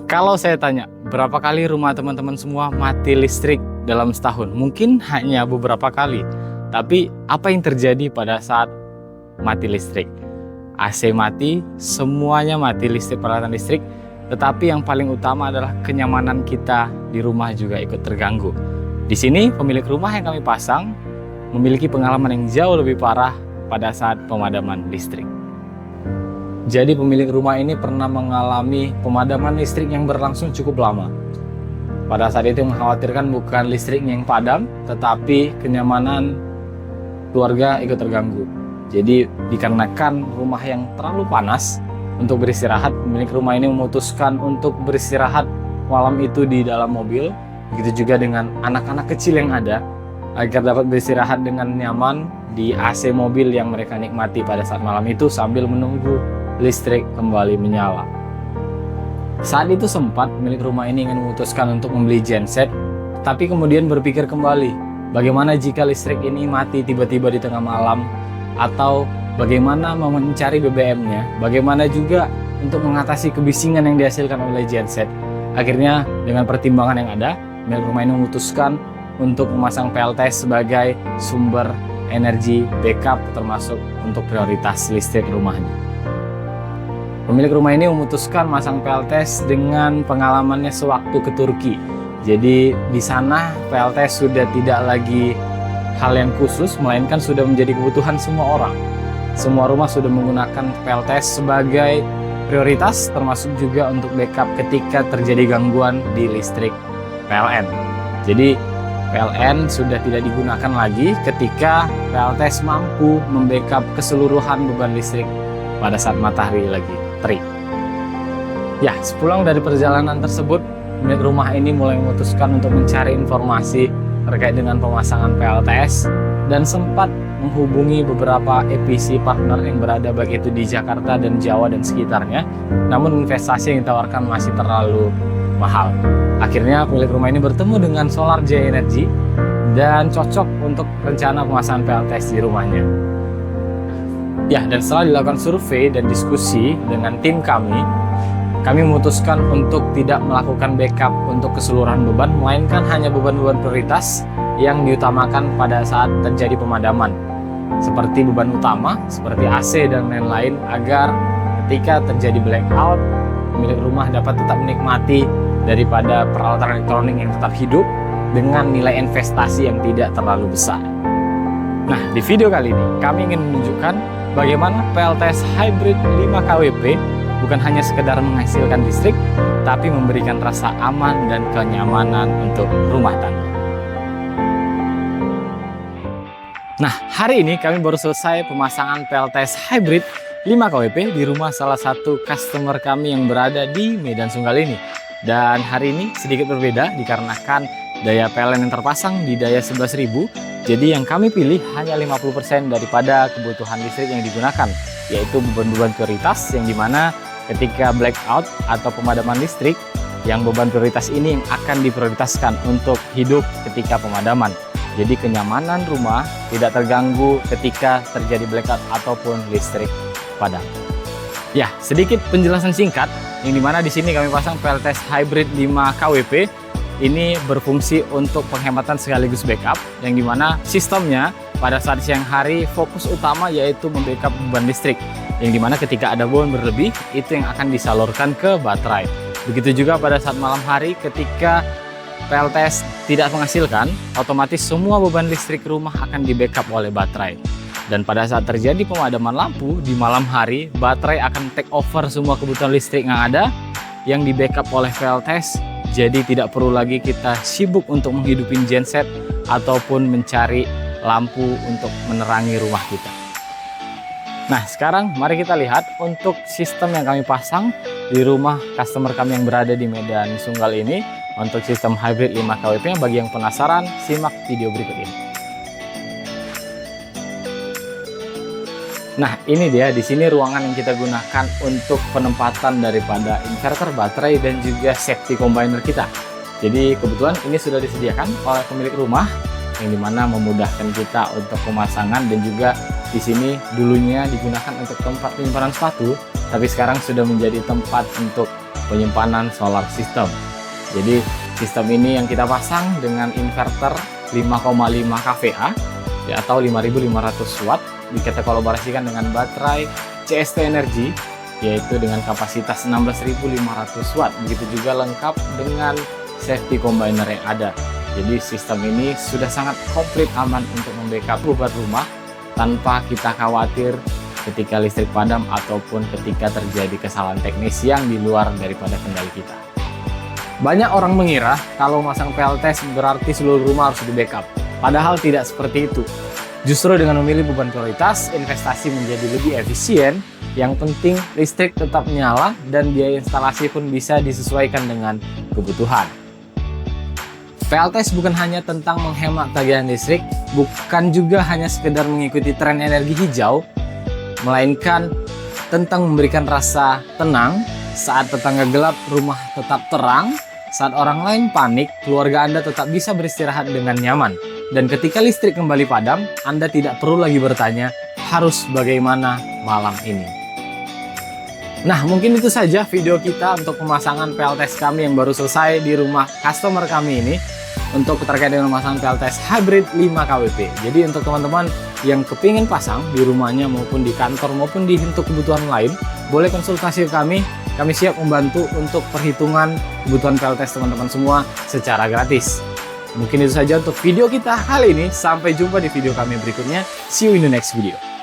Kalau saya tanya, berapa kali rumah teman-teman semua mati listrik dalam setahun? Mungkin hanya beberapa kali. Tapi apa yang terjadi pada saat mati listrik? AC mati, semuanya mati, listrik, peralatan listrik. Tetapi yang paling utama adalah kenyamanan kita di rumah juga ikut terganggu. Di sini pemilik rumah yang kami pasang memiliki pengalaman yang jauh lebih parah pada saat pemadaman listrik. Jadi pemilik rumah ini pernah mengalami pemadaman listrik yang berlangsung cukup lama. Pada saat itu mengkhawatirkan bukan listriknya yang padam, tetapi kenyamanan keluarga ikut terganggu. Jadi dikarenakan rumah yang terlalu panas untuk beristirahat, pemilik rumah ini memutuskan untuk beristirahat malam itu di dalam mobil. Begitu juga dengan anak-anak kecil yang ada, agar dapat beristirahat dengan nyaman di AC mobil yang mereka nikmati pada saat malam itu sambil menunggu listrik kembali menyala. Saat itu sempat pemilik rumah ini ingin memutuskan untuk membeli genset, tapi kemudian berpikir kembali, bagaimana jika listrik ini mati tiba-tiba di tengah malam, atau bagaimana mencari BBM-nya, bagaimana juga untuk mengatasi kebisingan yang dihasilkan oleh genset. Akhirnya dengan pertimbangan yang ada, pemilik rumah ini memutuskan untuk memasang PLTS sebagai sumber energi backup termasuk untuk prioritas listrik rumahnya. Pemilik rumah ini memutuskan masang PLTS dengan pengalamannya sewaktu ke Turki. Jadi di sana PLTS sudah tidak lagi hal yang khusus, melainkan sudah menjadi kebutuhan semua orang. Semua rumah sudah menggunakan PLTS sebagai prioritas, termasuk juga untuk backup ketika terjadi gangguan di listrik PLN. Jadi PLN sudah tidak digunakan lagi ketika PLTS mampu membackup keseluruhan beban listrik pada saat matahari lagi terik. Ya, sepulang dari perjalanan tersebut, pemilik rumah ini mulai memutuskan untuk mencari informasi terkait dengan pemasangan PLTS dan sempat menghubungi beberapa EPC partner yang berada baik itu di Jakarta dan Jawa dan sekitarnya. Namun investasi yang ditawarkan masih terlalu mahal. Akhirnya pemilik rumah ini bertemu dengan Solar Jaya Energy dan cocok untuk rencana pemasangan PLTS di rumahnya. Ya, dan setelah dilakukan survei dan diskusi dengan tim kami memutuskan untuk tidak melakukan backup untuk keseluruhan beban, melainkan hanya beban-beban prioritas yang diutamakan pada saat terjadi pemadaman. Seperti beban utama, seperti AC dan lain-lain, agar ketika terjadi blackout, pemilik rumah dapat tetap menikmati daripada peralatan elektronik yang tetap hidup dengan nilai investasi yang tidak terlalu besar. Nah, di video kali ini kami ingin menunjukkan bagaimana PLTS Hybrid 5 kWp bukan hanya sekedar menghasilkan listrik, tapi memberikan rasa aman dan kenyamanan untuk rumah tangga. Nah, hari ini kami baru selesai pemasangan PLTS Hybrid 5 kWp di rumah salah satu customer kami yang berada di Medan Sunggal ini. Dan hari ini sedikit berbeda dikarenakan daya PLN yang terpasang di daya 11.000. Jadi yang kami pilih hanya 50% daripada kebutuhan listrik yang digunakan, yaitu beban-beban prioritas yang dimana ketika blackout atau pemadaman listrik, yang beban prioritas ini yang akan diprioritaskan untuk hidup ketika pemadaman. Jadi kenyamanan rumah tidak terganggu ketika terjadi blackout ataupun listrik padam. Ya, sedikit penjelasan singkat, yang dimana di sini kami pasang PLTS Hybrid 5 kWp. Ini berfungsi untuk penghematan sekaligus backup, yang dimana sistemnya pada saat siang hari fokus utama yaitu membackup beban listrik, yang dimana ketika ada beban berlebih itu yang akan disalurkan ke baterai. Begitu juga pada saat malam hari ketika PLTS tidak menghasilkan, otomatis semua beban listrik rumah akan di backup oleh baterai. Dan pada saat terjadi pemadaman lampu di malam hari, baterai akan take over semua kebutuhan listrik yang ada yang di backup oleh PLTS. Jadi tidak perlu lagi kita sibuk untuk menghidupin genset ataupun mencari lampu untuk menerangi rumah kita. Nah, sekarang mari kita lihat untuk sistem yang kami pasang di rumah customer kami yang berada di Medan Sunggal ini untuk sistem hybrid 5 kWp. Bagi yang penasaran, simak video berikut ini. Nah, ini dia di sini ruangan yang kita gunakan untuk penempatan daripada inverter, baterai, dan juga safety combiner kita. Jadi kebetulan ini sudah disediakan oleh pemilik rumah, yang dimana memudahkan kita untuk pemasangan, dan juga di sini dulunya digunakan untuk tempat penyimpanan sepatu, tapi sekarang sudah menjadi tempat untuk penyimpanan solar system. Jadi sistem ini yang kita pasang dengan inverter 5,5 kVA ya, atau 5.500 watt, kita kolaborasikan dengan baterai CST Energy yaitu dengan kapasitas 16.500 watt. Begitu juga lengkap dengan safety combiner yang ada. Jadi sistem ini sudah sangat komplit, aman untuk membackup beban rumah tanpa kita khawatir ketika listrik padam ataupun ketika terjadi kesalahan teknis yang di luar daripada kendali kita. Banyak orang mengira kalau masang PLTS berarti seluruh rumah harus di backup. Padahal tidak seperti itu. Justru dengan memilih beban prioritas, investasi menjadi lebih efisien. Yang penting listrik tetap nyala dan biaya instalasi pun bisa disesuaikan dengan kebutuhan. PLTS bukan hanya tentang menghemat tagihan listrik, bukan juga hanya sekedar mengikuti tren energi hijau, melainkan tentang memberikan rasa tenang saat tetangga gelap, rumah tetap terang, saat orang lain panik, keluarga Anda tetap bisa beristirahat dengan nyaman. Dan ketika listrik kembali padam, Anda tidak perlu lagi bertanya, harus bagaimana malam ini. Nah, mungkin itu saja video kita untuk pemasangan PLTS kami yang baru selesai di rumah customer kami ini. Untuk terkait dengan pemasangan PLTS hybrid 5 kWp. Jadi untuk teman-teman yang kepingin pasang di rumahnya maupun di kantor maupun di untuk kebutuhan lain, boleh konsultasi ke kami. Kami siap membantu untuk perhitungan kebutuhan PLTS teman-teman semua secara gratis. Mungkin itu saja untuk video kita kali ini. Sampai jumpa di video kami berikutnya. See you in the next video.